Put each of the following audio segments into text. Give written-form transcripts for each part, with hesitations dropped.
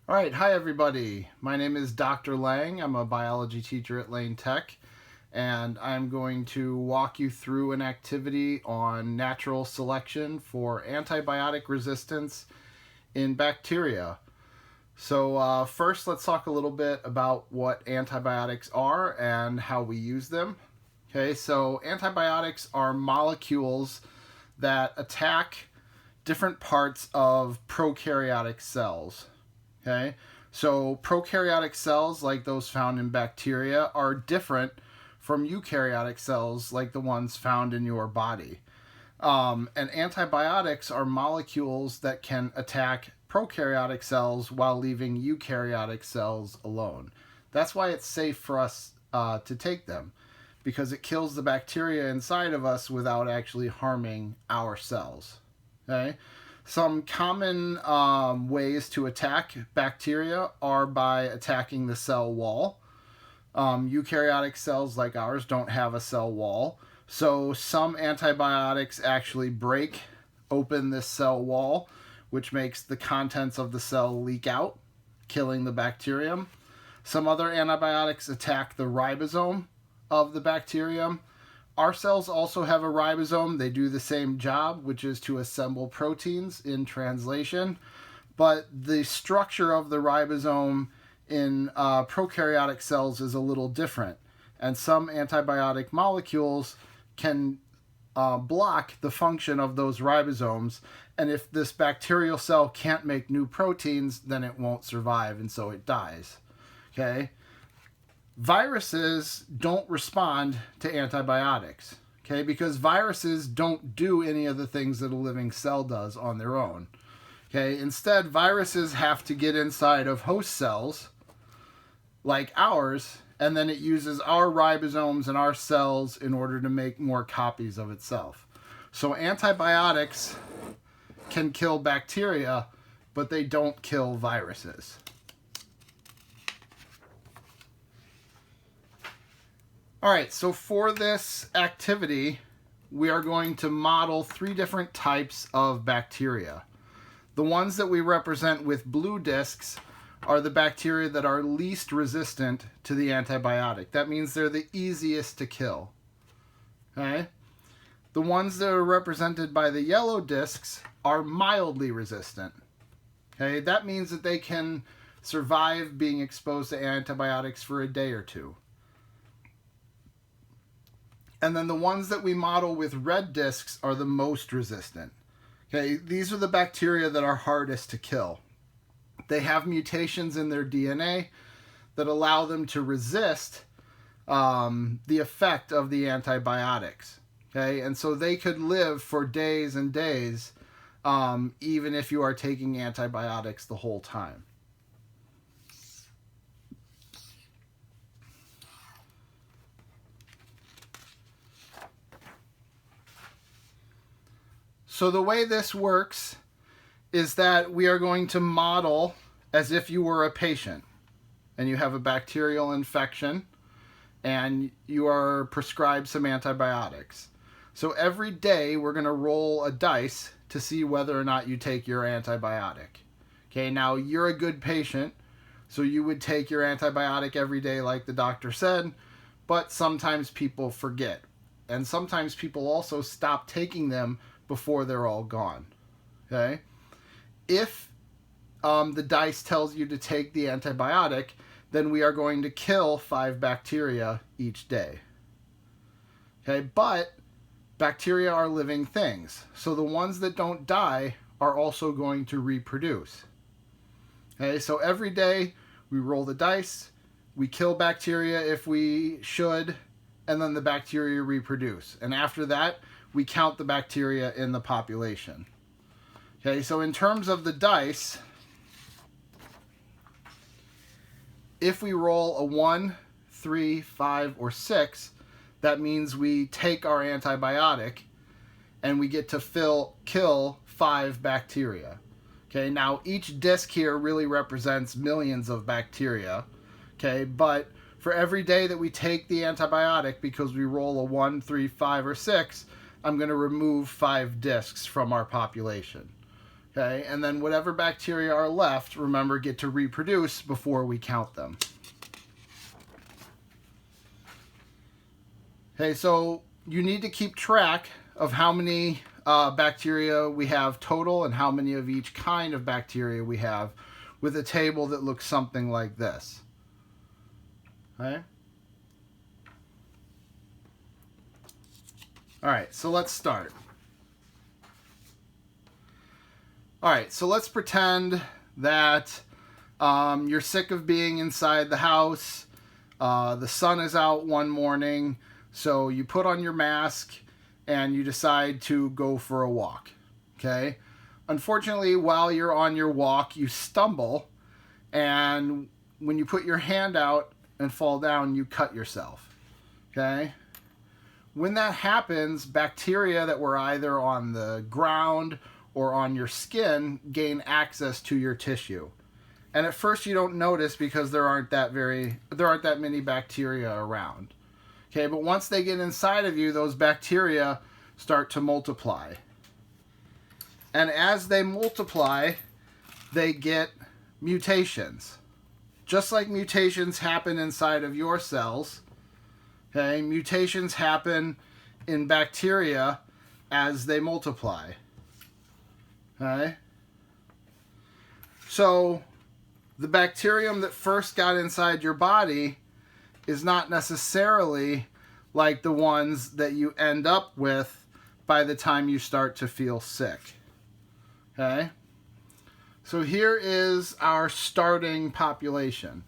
All right, hi everybody. My name is Dr. Lang. I'm a biology teacher at Lane Tech, and I'm going to walk you through an activity on natural selection for antibiotic resistance in bacteria. So first, let's talk a little bit about what antibiotics are and how we use them. Okay, so antibiotics are molecules that attack different parts of prokaryotic cells. Okay, so prokaryotic cells, like those found in bacteria, are different from eukaryotic cells, like the ones found in your body. And antibiotics are molecules that can attack prokaryotic cells while leaving eukaryotic cells alone. That's why it's safe for us to take them, because it kills the bacteria inside of us without actually harming our cells. Okay? Some common ways to attack bacteria are by attacking the cell wall. Eukaryotic cells like ours don't have a cell wall, so some antibiotics actually break open this cell wall, which makes the contents of the cell leak out, killing the bacterium. Some other antibiotics attack the ribosome of the bacterium. Our cells also have a ribosome. They do the same job, which is to assemble proteins in translation. But the structure of the ribosome in prokaryotic cells is a little different. And some antibiotic molecules can block the function of those ribosomes. And if this bacterial cell can't make new proteins, then it won't survive, and so it dies. Okay? Viruses don't respond to antibiotics, okay, because viruses don't do any of the things that a living cell does on their own. Okay, instead, viruses have to get inside of host cells like ours, and then it uses our ribosomes and our cells in order to make more copies of itself. So antibiotics can kill bacteria, but they don't kill viruses. All right, so for this activity, we are going to model 3 different types of bacteria. The ones that we represent with blue discs are the bacteria that are least resistant to the antibiotic. That means they're the easiest to kill. Okay? The ones that are represented by the yellow discs are mildly resistant. Okay? That means that they can survive being exposed to antibiotics for a day or two. And then the ones that we model with red discs are the most resistant. Okay, these are the bacteria that are hardest to kill. They have mutations in their DNA that allow them to resist the effect of the antibiotics. Okay, and so they could live for days and days even if you are taking antibiotics the whole time. So the way this works is that we are going to model as if you were a patient and you have a bacterial infection and you are prescribed some antibiotics. So every day we're going to roll a dice to see whether or not you take your antibiotic. Okay, now you're a good patient, so you would take your antibiotic every day like the doctor said, but sometimes people forget. And sometimes people also stop taking them before they're all gone. Okay? If the dice tells you to take the antibiotic, then we are going to kill 5 bacteria each day. Okay? But bacteria are living things. So the ones that don't die are also going to reproduce. Okay? So every day we roll the dice, we kill bacteria if we should, and then the bacteria reproduce. And after that, we count the bacteria in the population. Okay, so in terms of the dice, if we roll a 1, 3, 5, or 6, that means we take our antibiotic and we get to kill 5 bacteria. Okay, now each disc here really represents millions of bacteria. Okay, but for every day that we take the antibiotic, because we roll a 1, 3, 5, or 6, I'm going to remove 5 discs from our population. Okay, and then whatever bacteria are left, remember, get to reproduce before we count them. Okay, so you need to keep track of how many bacteria we have total and how many of each kind of bacteria we have with a table that looks something like this. Okay? All right, so let's start. All right, so let's pretend that you're sick of being inside the house. The sun is out one morning, so you put on your mask and you decide to go for a walk. Okay? Unfortunately, while you're on your walk, you stumble, and when you put your hand out and fall down, you cut yourself. Okay? When that happens, bacteria that were either on the ground or on your skin gain access to your tissue. And at first you don't notice because there aren't that many bacteria around. Okay, but once they get inside of you, those bacteria start to multiply. And as they multiply, they get mutations. Just like mutations happen inside of your cells, okay, mutations happen in bacteria as they multiply. Okay? So the bacterium that first got inside your body is not necessarily like the ones that you end up with by the time you start to feel sick. Okay? So here is our starting population.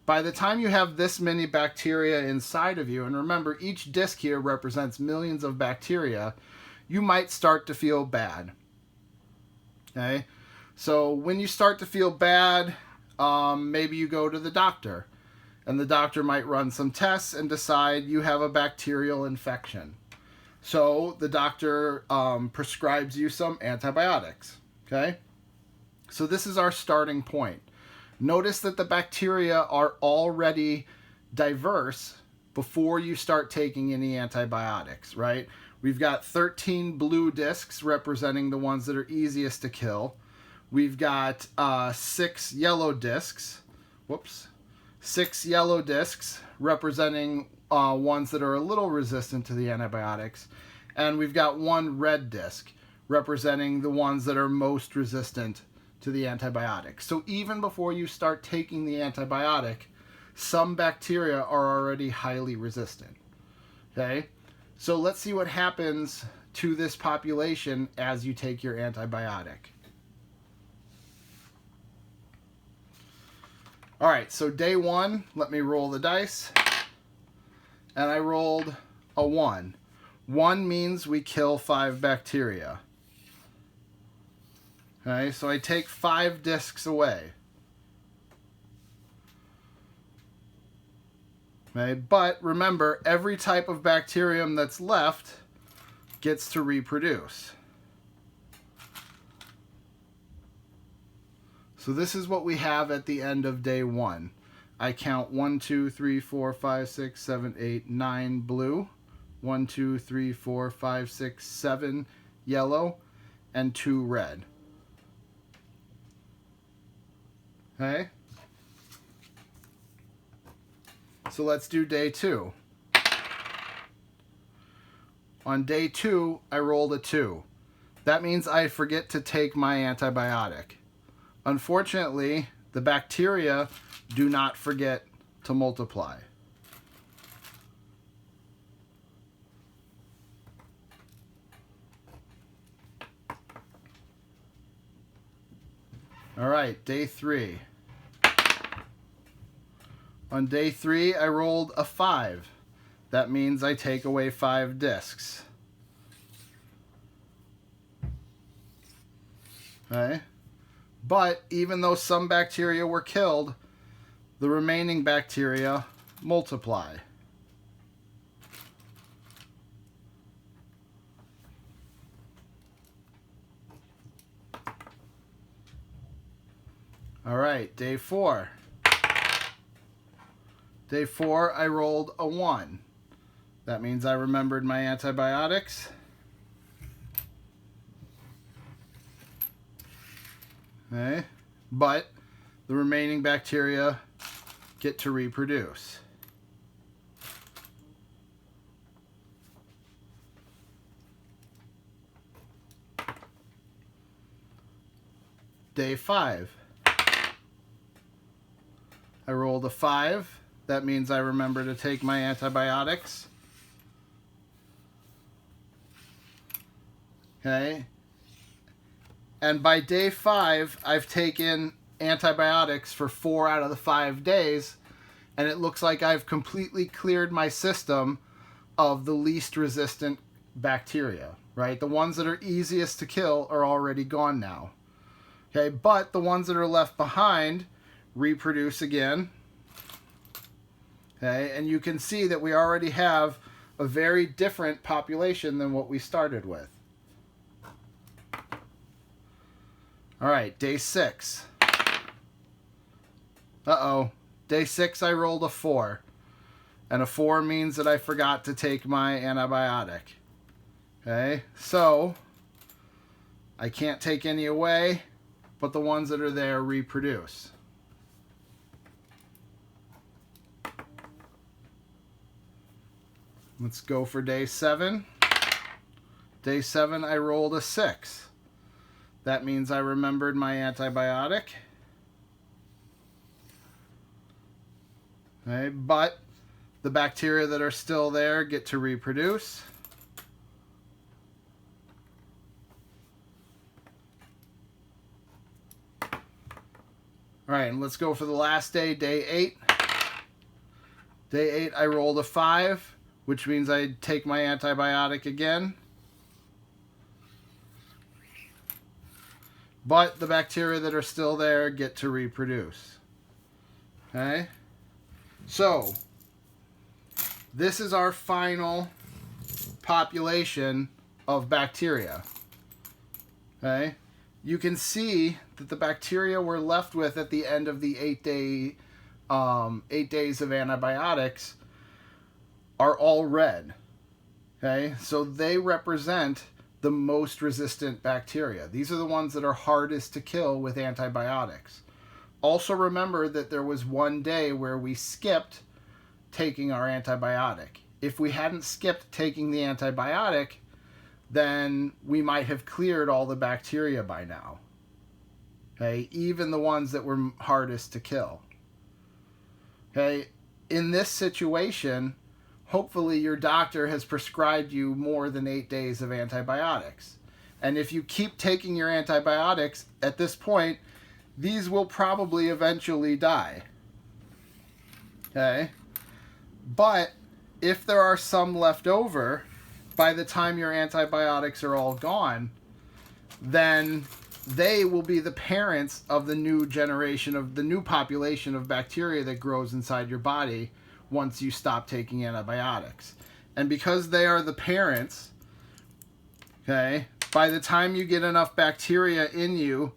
By the time you have this many bacteria inside of you, and remember each disc here represents millions of bacteria, you might start to feel bad. Okay? So when you start to feel bad, maybe you go to the doctor, and the doctor might run some tests and decide you have a bacterial infection. So the doctor prescribes you some antibiotics. Okay? So this is our starting point. Notice that the bacteria are already diverse before you start taking any antibiotics, right? We've got 13 blue discs representing the ones that are easiest to kill. We've got 6 yellow discs. 6 yellow discs representing ones that are a little resistant to the antibiotics. And we've got 1 red disc representing the ones that are most resistant to the antibiotic. So even before you start taking the antibiotic, some bacteria are already highly resistant. Okay? So let's see what happens to this population as you take your antibiotic. All right, so day 1, let me roll the dice. And I rolled a 1. 1 means we kill 5 bacteria. Okay, so I take 5 discs away. Okay, but remember, every type of bacterium that's left gets to reproduce. So this is what we have at the end of day 1. I count 1, 2, 3, 4, 5, 6, 7, 8, 9 blue, 1, 2, 3, 4, 5, 6, 7 yellow, and 2 red. Okay? So let's do day 2. On day 2, I rolled a 2. That means I forget to take my antibiotic. Unfortunately, the bacteria do not forget to multiply. All right, day 3. On day 3, I rolled a 5. That means I take away 5 discs. Okay? But even though some bacteria were killed, the remaining bacteria multiply. All right, day 4. Day 4, I rolled a 1. That means I remembered my antibiotics. Okay? But the remaining bacteria get to reproduce. Day 5. I rolled a 5. That means I remember to take my antibiotics. Okay? And by day 5, I've taken antibiotics for 4 out of the 5 days, and it looks like I've completely cleared my system of the least resistant bacteria, right? The ones that are easiest to kill are already gone now. Okay, but the ones that are left behind reproduce again. Okay, and you can see that we already have a very different population than what we started with. All right, day 6. Uh-oh. Day 6, I rolled a 4. And a 4 means that I forgot to take my antibiotic. Okay, so I can't take any away, but the ones that are there reproduce. Let's go for day 7. Day 7, I rolled a 6. That means I remembered my antibiotic. Okay, but the bacteria that are still there get to reproduce. All right, and let's go for the last day, day 8. Day 8, I rolled a 5, which means I take my antibiotic again. But the bacteria that are still there get to reproduce. Okay? So, this is our final population of bacteria. Okay? You can see that the bacteria we're left with at the end of the 8 days of antibiotics are all red. Okay? So they represent the most resistant bacteria. These are the ones that are hardest to kill with antibiotics. Also remember that there was one day where we skipped taking our antibiotic. If we hadn't skipped taking the antibiotic, then we might have cleared all the bacteria by now. Okay, even the ones that were hardest to kill. Okay, in this situation, hopefully your doctor has prescribed you more than 8 days of antibiotics. And if you keep taking your antibiotics at this point, these will probably eventually die. Okay? But if there are some left over, by the time your antibiotics are all gone, then they will be the parents of the new generation, of the new population of bacteria that grows inside your body once you stop taking antibiotics. And because they are the parents, okay, by the time you get enough bacteria in you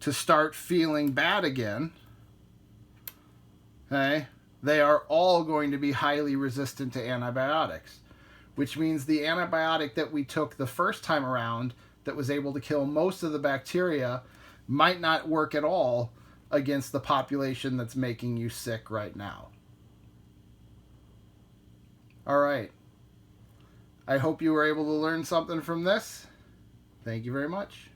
to start feeling bad again, okay, they are all going to be highly resistant to antibiotics, which means the antibiotic that we took the first time around that was able to kill most of the bacteria might not work at all against the population that's making you sick right now. All right. I hope you were able to learn something from this. Thank you very much.